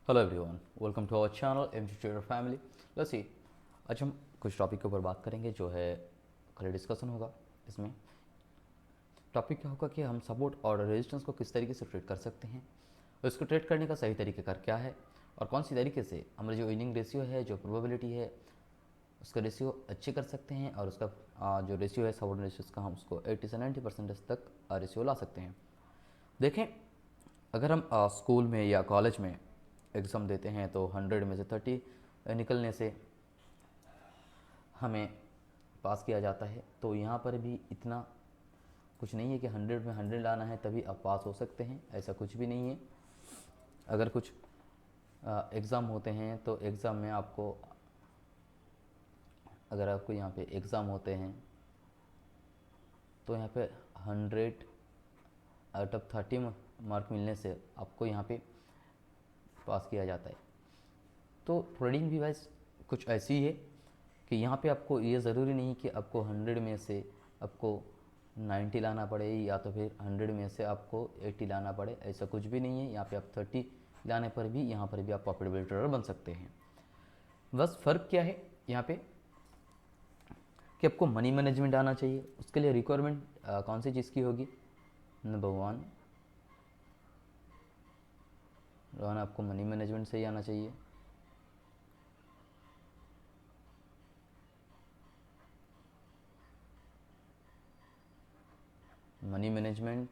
Hello everyone, welcome to our channel M tutor family. Let's see, आज हम कुछ topic के ऊपर बात करेंगे जो है कल डिस्कशन होगा। इसमें टॉपिक क्या होगा कि हम सपोर्ट और रेजिस्टेंस को किस तरीके से ट्रेड कर सकते हैं, और इसको ट्रेड करने का सही तरीक़ाकार क्या है, और कौन सी तरीके से हमारी जो विनिंग रेशियो है, जो प्रोबेबिलिटी है, उसका रेशियो अच्छे कर सकते हैं, और उसका जो रेशियो है सपोर्ट रेशियो का, हम उसको 80 से 90% तक रेशियो ला सकते हैं। देखें, अगर हम स्कूल में या कॉलेज में एग्ज़ाम देते हैं तो 100 में से 30 निकलने से हमें पास किया जाता है। तो यहाँ पर भी इतना कुछ नहीं है कि 100 में 100 लाना है तभी आप पास हो सकते हैं, ऐसा कुछ भी नहीं है। अगर कुछ एग्ज़ाम होते हैं तो एग्ज़ाम में आपको, अगर आपको यहाँ पे एग्ज़ाम होते हैं तो यहाँ पे 100 आउट ऑफ 30 मार्क मिलने से आपको यहाँ पे पास किया जाता है। तो ट्रेडिंग भी वैस कुछ ऐसी है कि यहाँ पे आपको ये ज़रूरी नहीं कि आपको 100 में से आपको 90 लाना पड़े या तो फिर 100 में से आपको 80 लाना पड़े, ऐसा कुछ भी नहीं है। यहाँ पे आप 30 लाने पर भी यहाँ पर भी आप प्रॉफिटेबल ट्रेडर बन सकते हैं। बस फ़र्क क्या है यहाँ पे कि आपको मनी मैनेजमेंट आना चाहिए। उसके लिए रिक्वायरमेंट कौन सी चीज़ की होगी? नंबर वन, आपको मनी मैनेजमेंट से ही आना चाहिए। मनी मैनेजमेंट,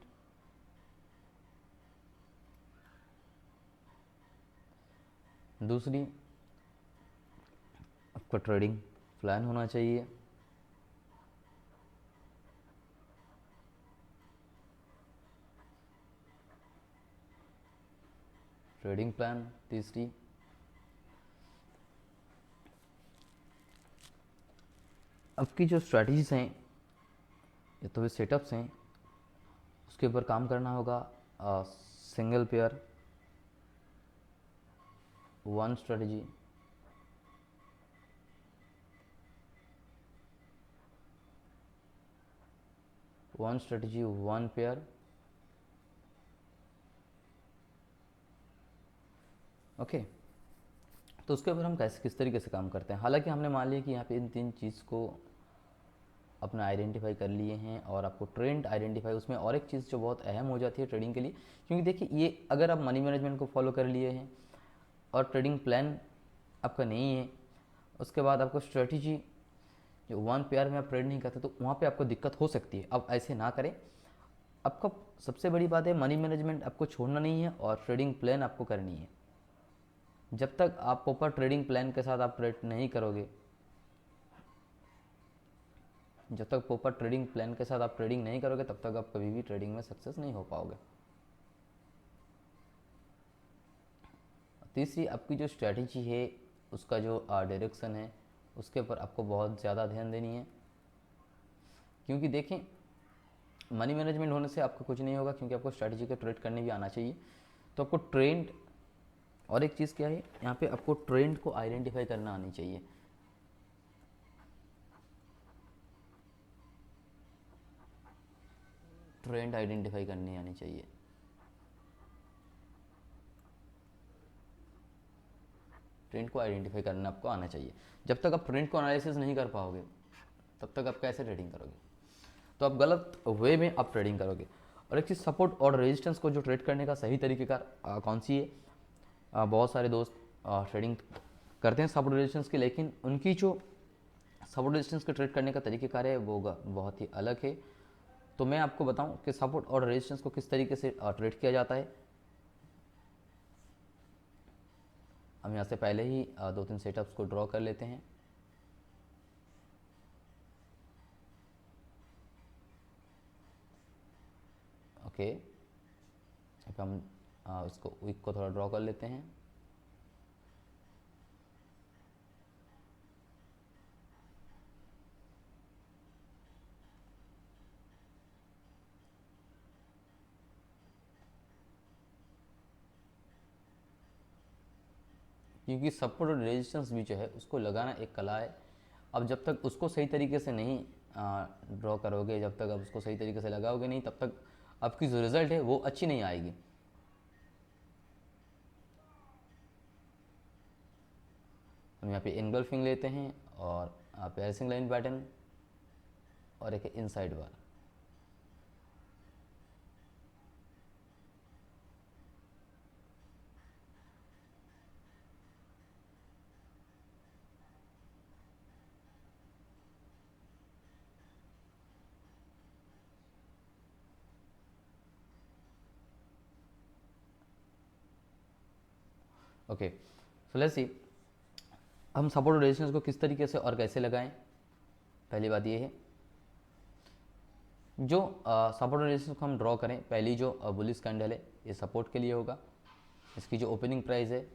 दूसरी आपका ट्रेडिंग प्लान होना चाहिए। ट्रेडिंग प्लान तीसरी, आपकी जो स्ट्रैटेजीज हैं या तो वे सेटअप्स हैं, उसके ऊपर काम करना होगा। Single pair, one strategy, one pair. Okay, तो उसके ऊपर हम कैसे किस तरीके से काम करते हैं। हालांकि हमने मान लिया कि यहाँ पे इन तीन चीज़ को अपना आइडेंटिफाई कर लिए हैं, और आपको ट्रेंड आइडेंटिफाई, उसमें और एक चीज़ जो बहुत अहम हो जाती है ट्रेडिंग के लिए, क्योंकि देखिए ये अगर आप मनी मैनेजमेंट को फॉलो कर लिए हैं और ट्रेडिंग प्लान आपका नहीं है, उसके बाद आपको स्ट्रेटजी जो वन पेयर में आप ट्रेड नहीं करते, तो वहाँ पे आपको दिक्कत हो सकती है। अब ऐसे ना करें। आपका सबसे बड़ी बात है, मनी मैनेजमेंट आपको छोड़ना नहीं है और ट्रेडिंग प्लान आपको करनी है। जब तक आप प्रॉपर ट्रेडिंग प्लान के साथ आप ट्रेड नहीं करोगे, जब तक प्रॉपर ट्रेडिंग प्लान के साथ आप ट्रेडिंग नहीं करोगे, तब तक आप कभी भी ट्रेडिंग में सक्सेस नहीं हो पाओगे। तीसरी, आपकी जो स्ट्रैटेजी है, उसका जो डायरेक्शन है, उसके ऊपर आपको बहुत ज़्यादा ध्यान देनी है। क्योंकि देखें, मनी मैनेजमेंट होने से आपको कुछ नहीं होगा, क्योंकि आपको स्ट्रैटेजी का ट्रेड करने भी आना चाहिए। तो आपको ट्रेंड, और एक चीज़ क्या है यहाँ पे, आपको ट्रेंड को आइडेंटिफाई करना आनी चाहिए। ट्रेंड आइडेंटिफाई करनी आनी चाहिए। ट्रेंड को आइडेंटिफाई करना आपको आना चाहिए। जब तक आप ट्रेंड को एनालिसिस नहीं कर पाओगे, तब तक आप कैसे ट्रेडिंग करोगे? तो आप गलत वे में आप ट्रेडिंग करोगे। और एक चीज़, सपोर्ट और रेजिस्टेंस को जो ट्रेड करने का सही तरीके का कौन सी है? बहुत सारे दोस्त ट्रेडिंग करते हैं सपोर्ट रेजिस्टेंस की, लेकिन उनकी जो सपोर्ट रेजिस्टेंस के ट्रेड करने का तरीक़ेकार है वो बहुत ही अलग है। तो मैं आपको बताऊं कि सपोर्ट और रेजिस्टेंस को किस तरीके से ट्रेड किया जाता है। हम यहाँ से पहले ही दो तीन सेटअप्स को ड्रॉ कर लेते हैं। ओके, अब हम इसको वीक को थोड़ा ड्रॉ कर लेते हैं। क्योंकि सपोर्ट और रेजिस्टेंस भी जो है उसको लगाना एक कला है। अब जब तक उसको सही तरीके से नहीं ड्रॉ करोगे, जब तक आप उसको सही तरीके से लगाओगे नहीं, तब तक आपकी जो रिज़ल्ट है वो अच्छी नहीं आएगी। यहाँ पे इनगल्फिंग लेते हैं और पैरसिंग लाइन पैटर्न और एक inside bar. Okay, so let's see हम सपोर्ट और रेजिस्टेंस को किस तरीके से और कैसे लगाएं। पहली बात ये है, जो सपोर्ट और रेजिस्टेंस को हम ड्रॉ करें, पहली जो बुलिश कैंडल है ये सपोर्ट के लिए होगा। इसकी जो ओपनिंग प्राइस है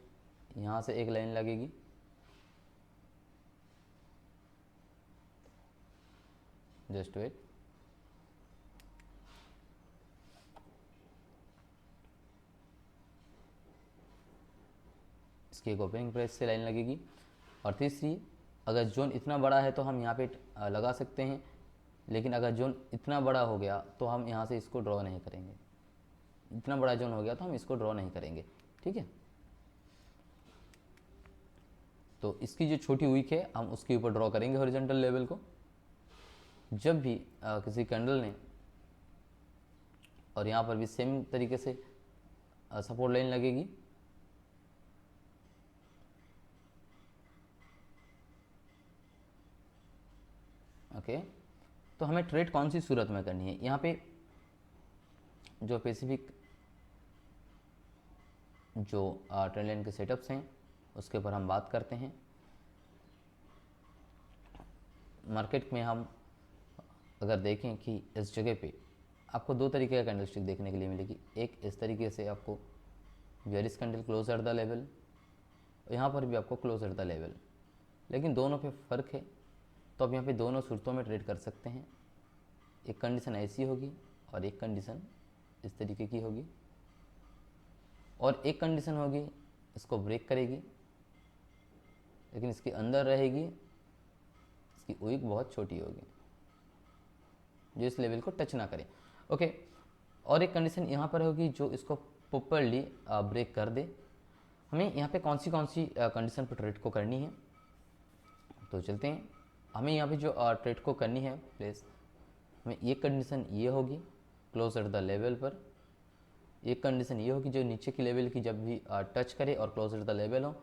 यहाँ से एक लाइन लगेगी, जस्ट वेट, इसकी एक ओपनिंग प्राइस से लाइन लगेगी। और तीसरी, अगर जोन इतना बड़ा है तो हम यहाँ पे लगा सकते हैं, लेकिन अगर जोन इतना बड़ा हो गया तो हम यहाँ से इसको ड्रॉ नहीं करेंगे। इतना बड़ा जोन हो गया तो हम इसको ड्रॉ नहीं करेंगे, ठीक है। तो इसकी जो छोटी वीक है हम उसके ऊपर ड्रॉ करेंगे हॉरिजॉन्टल लेवल को। जब भी किसी कैंडल ने, और यहाँ पर भी सेम तरीके से सपोर्ट लाइन लगेगी, ओके। तो हमें ट्रेड कौन सी सूरत में करनी है, यहाँ पे जो स्पेसिफिक जो ट्रेंड लाइन के सेटअप्स हैं उसके ऊपर हम बात करते हैं। मार्केट में हम अगर देखें कि इस जगह पे आपको दो तरीके का कैंडलस्टिक देखने के लिए मिलेगी। एक इस तरीके से आपको bearish candle close at the level, यहाँ पर भी आपको क्लोज एट द लेवल, लेकिन दोनों पे फ़र्क है। तो आप यहाँ पे दोनों सूरतों में ट्रेड कर सकते हैं। एक कंडीशन ऐसी होगी और एक कंडीशन इस तरीके की होगी, और एक कंडीशन होगी इसको ब्रेक करेगी लेकिन इसके अंदर रहेगी, इसकी वीक बहुत छोटी होगी जो इस लेवल को टच ना करे, ओके। और एक कंडीशन यहाँ पर होगी जो इसको प्रॉपर्ली ब्रेक कर दे। हमें यहाँ पे कौन सी कंडीशन पर ट्रेड को करनी है, तो चलते हैं। हमें यहाँ पे जो ट्रेड को करनी है प्लेस, हमें एक कंडीशन ये होगी क्लोज एट द लेवल पर, एक कंडीशन ये होगी जो नीचे की लेवल की जब भी टच करे और क्लोज एट द लेवल हो,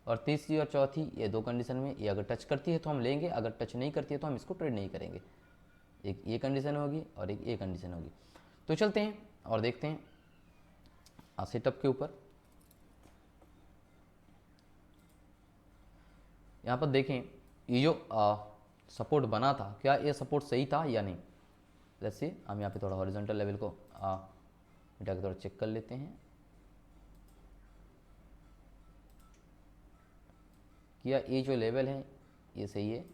और तीसरी और चौथी, ये दो कंडीशन में ये अगर टच करती है तो हम लेंगे, अगर टच नहीं करती है तो हम इसको ट्रेड नहीं करेंगे। एक ये कंडीशन होगी और एक ये कंडीशन होगी। तो चलते हैं और देखते हैं सेटअप के ऊपर। यहाँ पर देखें ये जो सपोर्ट बना था, क्या ये सपोर्ट सही था या नहीं। लेट्स सी, हम यहाँ पे थोड़ा हॉरिजॉन्टल लेवल को मिटा के थोड़ा चेक कर लेते हैं। क्या ये जो लेवल है ये सही है।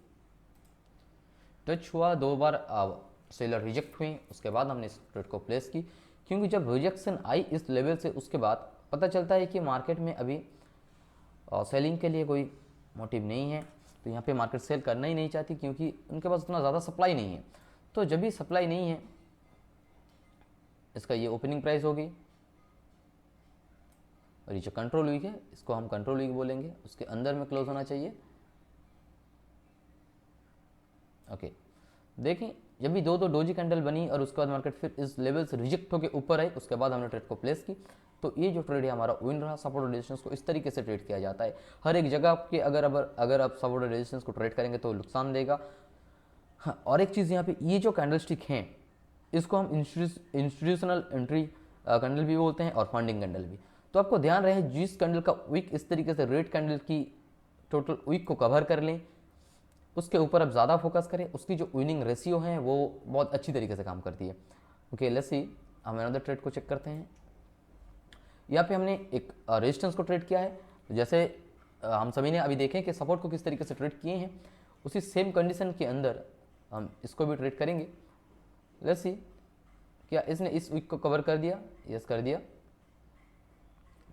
टच हुआ, दो बार सेलर रिजेक्ट हुई, उसके बाद हमने इस ट्रेड को प्लेस की, क्योंकि जब रिजेक्शन आई इस लेवल से उसके बाद पता चलता है कि मार्केट में अभी सेलिंग के लिए कोई मोटिव नहीं है। तो यहाँ पे मार्केट सेल करना ही नहीं चाहती क्योंकि उनके पास उतना ज़्यादा सप्लाई नहीं है। तो जब भी सप्लाई नहीं है, इसका ये ओपनिंग प्राइस होगी, और ये जो कंट्रोल वीक है इसको हम कंट्रोल वीक बोलेंगे, उसके अंदर में क्लोज होना चाहिए, ओके। देखें जब भी दो डोजी कैंडल बनी और उसके बाद मार्केट फिर इस लेवल से रिजेक्ट होकर ऊपर आई, उसके बाद हमने ट्रेड को प्लेस की। तो ये जो ट्रेड है हमारा विन रहा। सपोर्ट और रेजिस्टेंस को इस तरीके से ट्रेड किया जाता है। हर एक जगह के अगर आप सपोर्ट और रेजिस्टेंस को ट्रेड करेंगे तो नुकसान देगा। हाँ, और एक चीज़ यहाँ पे, ये जो कैंडलस्टिक हैं इसको हम इंस्टीट्यूशनल एंट्री कैंडल भी बोलते हैं और फंडिंग कैंडल भी। तो आपको ध्यान रहे जिस कैंडल का वीक इस तरीके से रेड कैंडल की टोटल वीक को कवर कर लें, उसके ऊपर आप ज़्यादा फोकस करें, उसकी जो विनिंग रेशियो है वो बहुत अच्छी तरीके से काम करती है, ओके। लेट्स सी, हम अनदर ट्रेड को चेक करते हैं। यहाँ पे हमने एक रेजिस्टेंस को ट्रेड किया है। जैसे हम सभी ने अभी देखें कि सपोर्ट को किस तरीके से ट्रेड किए हैं, उसी सेम कंडीशन के अंदर हम इसको भी ट्रेड करेंगे। लेट्स सी, क्या इसने इस वीक को कवर कर दिया, यस कर दिया,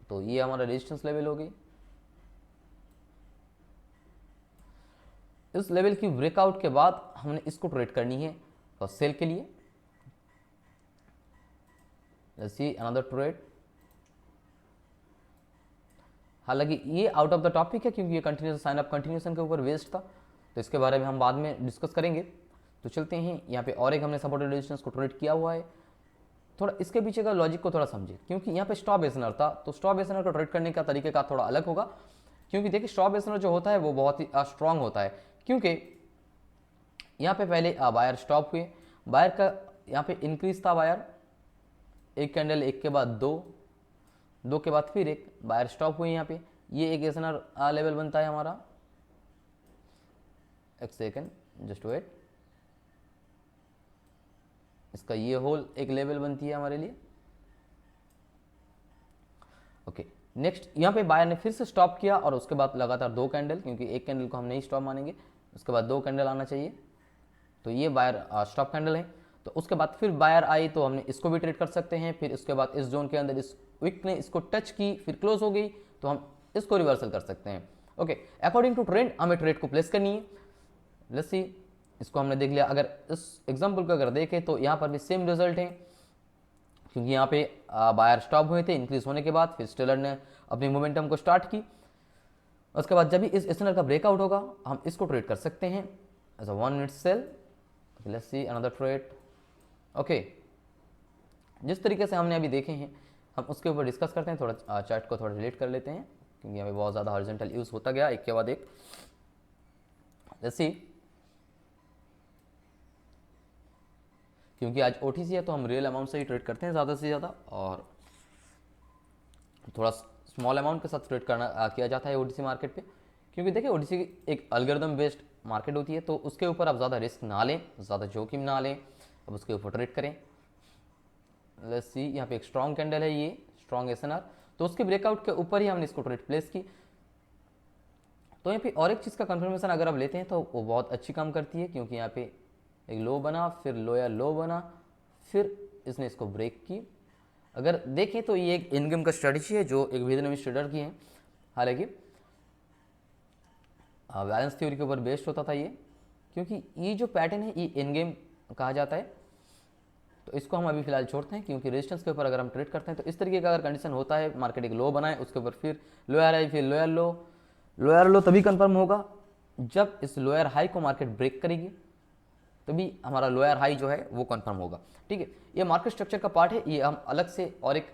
तो ये हमारा रेजिस्टेंस लेवल हो गई। इस लेवल की ब्रेकआउट के बाद हमने इसको ट्रेड करनी है और सेल के लिए। Let's see another trade. हालांकि ये आउट ऑफ द टॉपिक है क्योंकि ये कंटिन्यूस साइन अप कंटिन्यूशन के ऊपर बेस्ड था, तो इसके बारे में हम बाद में डिस्कस करेंगे। तो चलते हैं यहाँ पे और एक हमने सपोर्टेड रेजिस्टेंस को ट्रेड किया हुआ है। थोड़ा इसके पीछे का लॉजिक को थोड़ा समझे, क्योंकि यहाँ पे स्टॉप एसनर था, तो स्टॉप एसनर को ट्रेड करने का तरीके का थोड़ा अलग होगा, क्योंकि देखिए स्टॉप एसनर जो होता है वो बहुत ही स्ट्रांग होता है, क्योंकि यहाँ पे पहले बायर स्टॉप हुए, बायर का यहाँ पे इंक्रीज था, बायर एक कैंडल, एक के बाद दो, दो के बाद फिर एक, बायर स्टॉप हुए यहाँ पे, ये एक एसनर लेवल बनता है हमारा। एक सेकेंड जस्ट वेट, इसका ये होल एक लेवल बनती है हमारे लिए। ओके, नेक्स्ट यहाँ पे बायर ने फिर से स्टॉप किया और उसके बाद लगातार दो कैंडल, क्योंकि एक कैंडल को हम नहीं स्टॉप मानेंगे, उसके बाद दो कैंडल आना चाहिए, तो ये बायर स्टॉप कैंडल है। तो उसके बाद फिर बायर आई तो हमने इसको भी ट्रेड कर सकते हैं, फिर उसके बाद इस जोन के अंदर इस विक ने इसको टच की, फिर क्लोज हो गई, तो हम इसको रिवर्सल कर सकते हैं। ओके, अकॉर्डिंग टू ट्रेंड हमें ट्रेड को प्लेस करनी है। लेट्स सी, इसको हमने देख लिया। अगर इस एग्जांपल को अगर देखें तो यहाँ पर भी सेम रिजल्ट है, क्योंकि यहाँ पे बायर स्टॉप हुए थे इंक्रीज होने के बाद, फिर स्टेलर ने अपनी मोमेंटम को स्टार्ट की, उसके बाद जब भी इस एसएनआर का ब्रेकआउट होगा हम इसको ट्रेड कर सकते हैं as a 1 minute sell. Let's see another trade. Okay, जिस तरीके से हमने अभी देखे हैं हम उसके ऊपर डिस्कस करते हैं, थोड़ा चार्ट को थोड़ा डिलीट कर लेते हैं क्योंकि यहाँ पे बहुत ज़्यादा हॉरिजॉन्टल यूज होता गया एक के बाद एक। लेट्स सी, क्योंकि आज ओटीसी है तो हम रियल अमाउंट से ही ट्रेड करते हैं ज़्यादा से ज़्यादा, और थोड़ा स्मॉल अमाउंट के साथ ट्रेड करना किया जाता है ओटीसी मार्केट पे, क्योंकि देखिए ओटीसी एक एल्गोरिथम बेस्ड मार्केट होती है, तो उसके ऊपर आप ज़्यादा रिस्क ना लें, ज़्यादा जोखिम ना लें, अब उसके ऊपर ट्रेड करें। लेट्स सी, यहाँ पे एक स्ट्रॉन्ग कैंडल है, ये स्ट्रॉन्ग एसएनआर, तो उसके ब्रेकआउट के ऊपर ही हमने इसको ट्रेड प्लेस की। तो यहाँ पे और एक चीज़ का कंफर्मेशन अगर आप लेते हैं तो वो बहुत अच्छी काम करती है, क्योंकि यहाँ पे एक लो बना, फिर लोयर लो बना, फिर इसने इसको ब्रेक की। अगर देखें तो ये एक इन गेम का स्ट्रेटजी है जो एक वियतनामीज ट्रेडर की है, हालांकि बैलेंस थ्योरी के ऊपर बेस्ड होता था ये, क्योंकि ये जो पैटर्न है ये इन गेम कहा जाता है, तो इसको हम अभी फिलहाल छोड़ते हैं, क्योंकि रेजिस्टेंस के ऊपर अगर हम ट्रेड करते हैं तो इस तरीके का अगर कंडीशन होता है, मार्केट एक लो बनाए, उसके ऊपर फिर लोअर हाई, फिर लोअर लो, लोअर लो तभी कंफर्म होगा जब इस लोअर हाई को मार्केट ब्रेक करेगी, तभी हमारा लोअर हाई जो है वो कंफर्म होगा। ठीक है, ये मार्केट स्ट्रक्चर का पार्ट है, ये हम अलग से और एक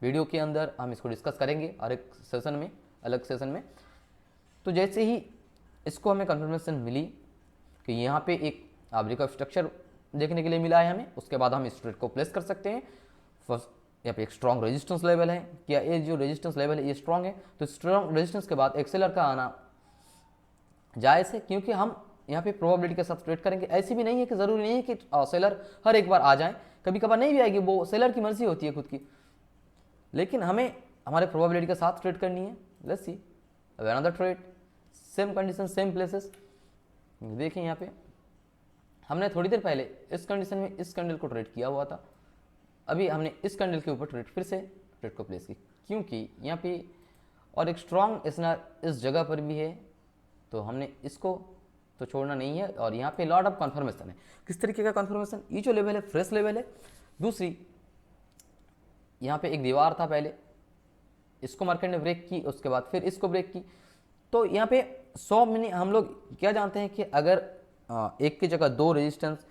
वीडियो के अंदर हम इसको डिस्कस करेंगे और एक सेशन में, अलग सेशन में। तो जैसे ही इसको हमें कंफर्मेशन मिली कि यहाँ पे एक ब्रेकआउट स्ट्रक्चर देखने के लिए मिला है हमें, उसके बाद हम इस ट्रेड को प्लेस कर सकते हैं। फर्स्ट यहाँ पे एक स्ट्रॉन्ग रेजिस्टेंस लेवल है, क्या ये जो रेजिस्टेंस लेवल है ये स्ट्रॉन्ग है, तो स्ट्रॉन्ग रेजिस्टेंस के बाद एक सेलर का आना जायज़ है, क्योंकि हम यहाँ पे प्रोबेबिलिटी के साथ ट्रेड करेंगे। ऐसी भी नहीं है कि ज़रूरी नहीं है कि सेलर हर एक बार आ जाए, कभी कभार नहीं भी आएगी, वो सेलर की मर्जी होती है खुद की, लेकिन हमें हमारे प्रोबेबिलिटी के साथ ट्रेड करनी है। Let's see another trade, same condition same places. देखें यहाँ पे हमने थोड़ी देर पहले इस कंडीशन में इस कैंडल को ट्रेड किया हुआ था, अभी हमने इस कैंडल के ऊपर ट्रेड फिर से ट्रेड को प्लेस की, क्योंकि यहाँ पे और एक स्ट्रॉन्ग एसएनआर इस जगह पर भी है, तो हमने इसको तो छोड़ना नहीं है। और यहाँ पे लॉट ऑफ कन्फर्मेशन है, किस तरीके का कन्फर्मेशन, ये जो लेवल है फ्रेश लेवल है। दूसरी, यहाँ पे एक दीवार था पहले, इसको मार्केट ने ब्रेक की, उसके बाद फिर इसको ब्रेक की, तो यहाँ पे 100 मिनट हम लोग क्या जानते हैं कि अगर एक की जगह दो रेजिस्टेंस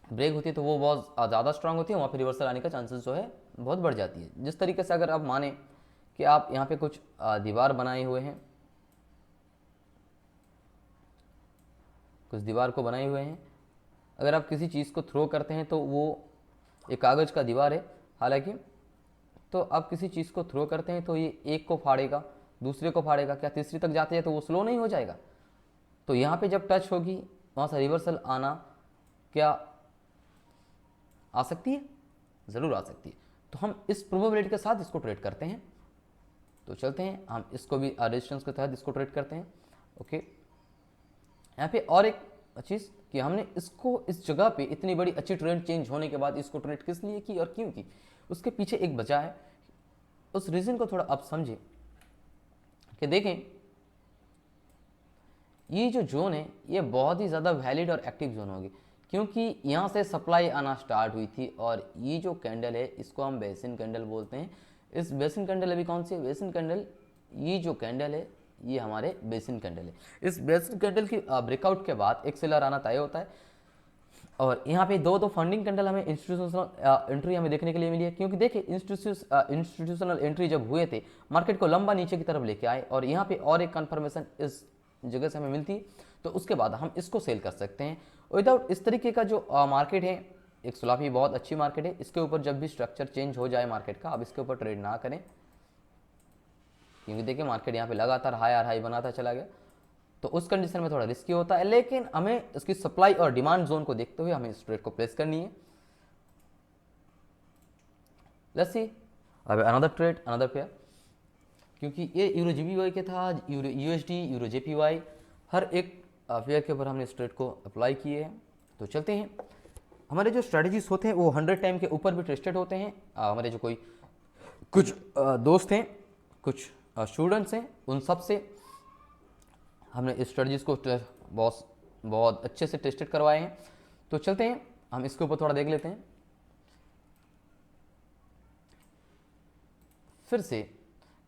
ब्रेक होती है तो वो बहुत ज़्यादा स्ट्रांग होती है, वहाँ पे रिवर्सल आने का चांसेस जो है बहुत बढ़ जाती है। जिस तरीके से अगर आप माने कि आप यहाँ पे कुछ दीवार बनाए हुए हैं, कुछ दीवार को बनाए हुए हैं, अगर आप किसी चीज़ को थ्रो करते हैं तो वो एक कागज़ का दीवार है हालांकि, तो आप किसी चीज़ को थ्रो करते हैं तो ये एक को फाड़ेगा, दूसरे को फाड़ेगा, क्या तीसरी तक जाती है तो वो स्लो नहीं हो जाएगा। तो यहाँ पे जब टच होगी वहाँ से रिवर्सल आना क्या आ सकती है, ज़रूर आ सकती है। तो हम इस प्रोबेबिलिटी के साथ इसको ट्रेड करते हैं। तो चलते हैं हम इसको भी रेजिस्टेंस के तहत इसको ट्रेड करते हैं। ओके, यहाँ पे और एक चीज़ कि हमने इसको इस जगह पे इतनी बड़ी अच्छी ट्रेंड चेंज होने के बाद इसको ट्रेड किस लिए की और क्यों की, उसके पीछे एक वजह है। उस रीज़न को थोड़ा आप समझें कि देखें ये जो जोन है ये बहुत ही ज़्यादा वैलिड और एक्टिव जोन होगी, क्योंकि यहाँ से सप्लाई आना स्टार्ट हुई थी और ये जो कैंडल है इसको हम बेसिन कैंडल बोलते हैं। इस बेसिन कैंडल अभी कौन सी है, बेसिन कैंडल, ये जो कैंडल है ये हमारे बेसिन कैंडल है। इस बेसिन कैंडल की ब्रेकआउट के बाद एक सेलर आना तय होता है, और यहाँ पे दो फंडिंग कैंडल हमें इंस्टीट्यूशनल एंट्री हमें देखने के लिए मिली है, क्योंकि देखिए इंस्टीट्यूशनल एंट्री जब हुए थे मार्केट को लंबा नीचे की तरफ लेके आए, और यहाँ पे और एक कंफर्मेशन इस जगह से हमें मिलती है, तो उसके बाद हम इसको सेल कर सकते हैं विदाउट। इस तरीके का जो मार्केट है, एक सुलाफी बहुत अच्छी मार्केट है, इसके ऊपर जब भी स्ट्रक्चर चेंज हो जाए मार्केट का, अब इसके ऊपर ट्रेड ना करें, क्योंकि देखिए मार्केट यहाँ पे लगातार हाई बनाता चला गया, तो उस कंडीशन में थोड़ा रिस्की होता है, लेकिन हमें इसकी सप्लाई और डिमांड जोन को देखते हुए हमें इस ट्रेड को प्लेस करनी है। लेट्स सी अब अनदर ट्रेड, अनदर पेयर, क्योंकि ये यूरो जीबीवाई के था, यूरो यूएसडी, यूरो जेपीवाई, हर एक पेयर के ऊपर हमने इस ट्रेड को अप्लाई किए हैं। तो चलते हैं, हमारे जो स्ट्रेटजीज होते हैं वो 100 टाइम के ऊपर भी टेस्टेड होते हैं। हमारे जो कोई कुछ दोस्त हैं, कुछ स्टूडेंट्स हैं, उन सब से हमने इस स्ट्रेटजीज को बहुत अच्छे से टेस्टेड करवाए हैं। तो चलते हैं, हम इसके ऊपर थोड़ा देख लेते हैं। फिर से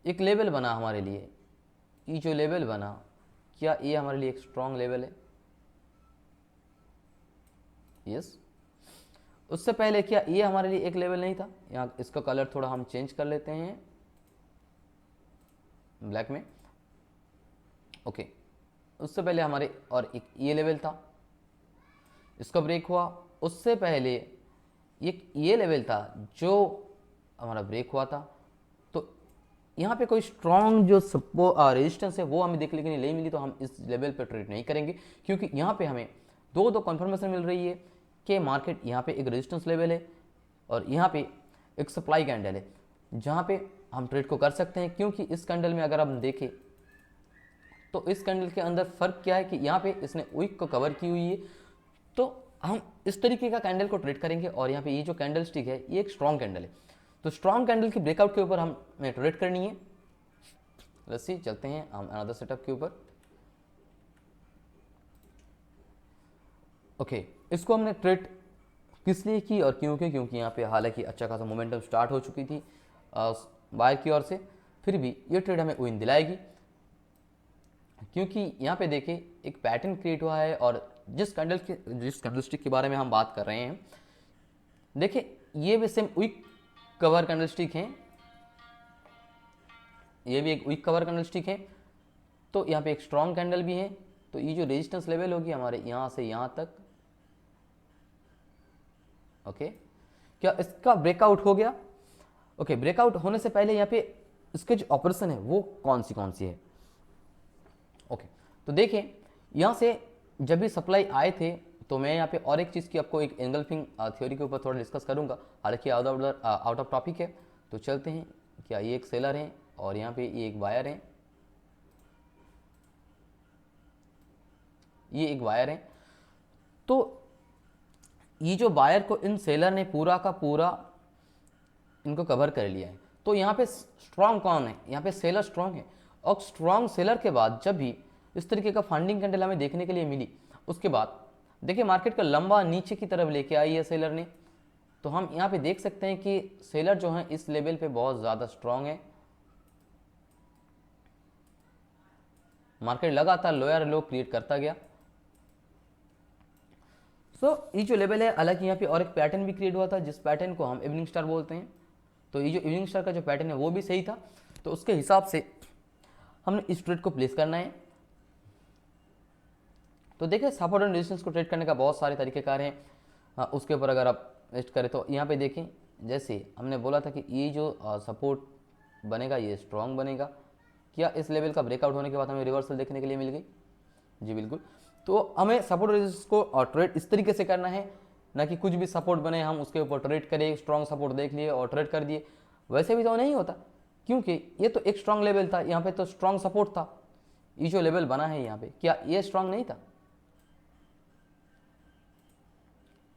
एक लेवल बना हमारे लिए, ये जो लेवल बना, क्या ये हमारे लिए एक स्ट्रॉन्ग लेवल है? यस। उससे पहले क्या ये हमारे लिए एक लेवल नहीं था? यहाँ इसका कलर थोड़ा हम चेंज कर लेते हैं ब्लैक में, ओके। उससे पहले हमारे और एक ये लेवल था, इसका ब्रेक हुआ। उससे पहले एक ये लेवल था जो हमारा ब्रेक हुआ था। तो यहाँ पे कोई स्ट्रॉन्ग जो रेजिस्टेंस है वो हमें देखने के लिए नहीं मिली, तो हम इस लेवल पे ट्रेड नहीं करेंगे, क्योंकि यहाँ पे हमें दो कंफर्मेशन मिल रही है कि मार्केट यहाँ पे एक रेजिस्टेंस लेवल है और यहाँ पे एक सप्लाई कैंडल है, जहाँ पे हम ट्रेड को कर सकते हैं। क्योंकि इस कैंडल में अगर हम देखें तो इस कैंडल के अंदर फ़र्क क्या है कि यहाँ पे इसने वीक को कवर की हुई है, तो हम इस तरीके का कैंडल को ट्रेड करेंगे। और यहाँ पे ये जो कैंडल स्टिक है ये एक स्ट्रॉन्ग कैंडल है, तो स्ट्रॉन्ग कैंडल की ब्रेकआउट के ऊपर हमें ट्रेड करनी है। लेट्स सी, चलते हैं हम अनदर सेटअप के ऊपर। ओके, इसको हमने ट्रेड किस लिए की और क्यों की? क्योंकि यहाँ पे हालांकि अच्छा खासा मोमेंटम स्टार्ट हो चुकी थी बायर की ओर से, फिर भी ये ट्रेड हमें विन दिलाएगी, क्योंकि यहाँ पे देखिए एक पैटर्न क्रिएट हुआ है। और जिस कैंडलस्टिक के बारे में हम बात कर रहे हैं, देखिए ये भी सेम वीक कवर कैंडलस्टिक है, ये भी एक वीक कवर कैंडलस्टिक है, तो यहाँ पे एक स्ट्रॉन्ग कैंडल भी है। तो ये जो रेजिस्टेंस लेवल होगी हमारे यहाँ से यहाँ तक, ओके, क्या इसका ब्रेकआउट हो गया? ओके, ब्रेकआउट होने से पहले यहाँ पे इसके जो ऑपरेशन है वो कौन सी है? ओके, तो देखें यहाँ से जब भी सप्लाई आए थे, तो मैं यहाँ पे और एक चीज़ की आपको एक एंगल्फिंग थ्योरी के ऊपर थोड़ा डिस्कस करूँगा, हालांकि आउट ऑफ टॉपिक है। तो चलते हैं, क्या ये एक सेलर है और यहाँ पे ये एक बायर है, ये एक बायर है। तो ये जो बायर को इन सेलर ने पूरा का पूरा इनको कवर कर लिया है। तो यहाँ पे स्ट्रॉन्ग कौन है? यहाँ पे सेलर स्ट्रॉन्ग है, और स्ट्रॉन्ग सेलर के बाद जब भी इस तरीके का फंडिंग कैंडल हमें देखने के लिए मिली, उसके बाद देखिए मार्केट का लंबा नीचे की तरफ लेके आई है सेलर ने। तो हम यहाँ पे देख सकते हैं कि सेलर जो है इस लेवल पे बहुत ज़्यादा स्ट्रॉन्ग है। मार्केट लगातार लोअर लो क्रिएट करता गया। ये जो लेवल है, हालांकि यहाँ पे और एक पैटर्न भी क्रिएट हुआ था, जिस पैटर्न को हम इवनिंग स्टार बोलते हैं। तो ये जो इवनिंग स्टार का जो पैटर्न है वो भी सही था, तो उसके हिसाब से हमने इस ट्रेड को प्लेस करना है। तो देखिए सपोर्ट एंड रेजिस्टेंस को ट्रेड करने का बहुत सारे तरीकेकार हैं। उसके ऊपर अगर आप टेस्ट करें तो यहाँ पे देखें, जैसे हमने बोला था कि ये जो सपोर्ट बनेगा ये स्ट्रॉन्ग बनेगा। क्या इस लेवल का ब्रेकआउट होने के बाद हमें रिवर्सल देखने के लिए मिल गई? जी बिल्कुल। तो हमें सपोर्ट रेजिस्टेंस को ट्रेड इस तरीके से करना है, ना कि कुछ भी सपोर्ट बने हम उसके ऊपर ट्रेड करें, स्ट्रॉन्ग सपोर्ट देख लिए और ट्रेड कर दिए। वैसे भी तो नहीं होता, क्योंकि ये तो एक स्ट्रॉन्ग लेवल था, यहाँ पे तो स्ट्रॉन्ग सपोर्ट था। ये जो लेवल बना है यहाँ पे, क्या ये स्ट्रॉन्ग नहीं था?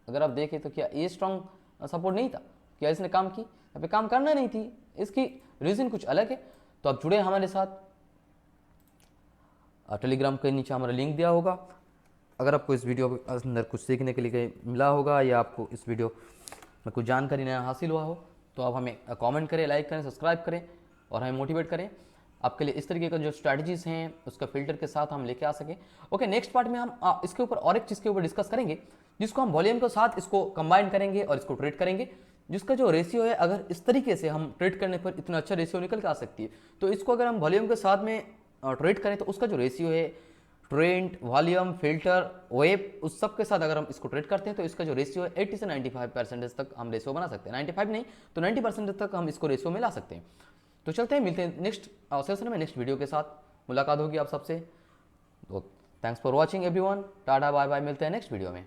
अगर आप देखें तो क्या ये स्ट्रॉन्ग सपोर्ट नहीं था? क्या इसने काम की? यहाँ पे काम करना नहीं थी, इसकी रीज़न कुछ अलग है। तो आप जुड़े हमारे साथ, टेलीग्राम के नीचे हमारा लिंक दिया होगा। अगर आपको इस वीडियो के अंदर कुछ सीखने के लिए मिला होगा या आपको इस वीडियो में कुछ जानकारी नया हासिल हुआ हो, तो आप हमें कमेंट करें, लाइक करें, सब्सक्राइब करें और हमें मोटिवेट करें आपके लिए इस तरीके का जो स्ट्रैटेजीज हैं उसका फिल्टर के साथ हम लेके आ सकें। ओके, नेक्स्ट पार्ट में हम इसके ऊपर और एक चीज़ के ऊपर डिस्कस करेंगे जिसको हम वॉल्यूम के साथ इसको कंबाइन करेंगे और इसको ट्रेड करेंगे, जिसका जो रेशियो है अगर इस तरीके से हम ट्रेड करने पर इतना अच्छा रेशियो निकल के आ सकती है, तो इसको अगर हम वॉल्यूम के साथ में ट्रेड करें तो उसका जो रेशियो है ट्रेंड, वॉल्यूम, फिल्टर, वेब, उस सब के साथ अगर हम इसको ट्रेड करते हैं तो इसका जो रेशियो है 80 से 95% तक हम रेशियो बना सकते हैं। 95 नहीं तो 90% तक हम इसको रेशियो में ला सकते हैं। तो चलते हैं, मिलते हैं नेक्स्ट सेशन में, नेक्स्ट वीडियो के साथ मुलाकात होगी आप सबसे। तो thanks for watching everyone, tata bye bye, मिलते हैं नेक्स्ट वीडियो में।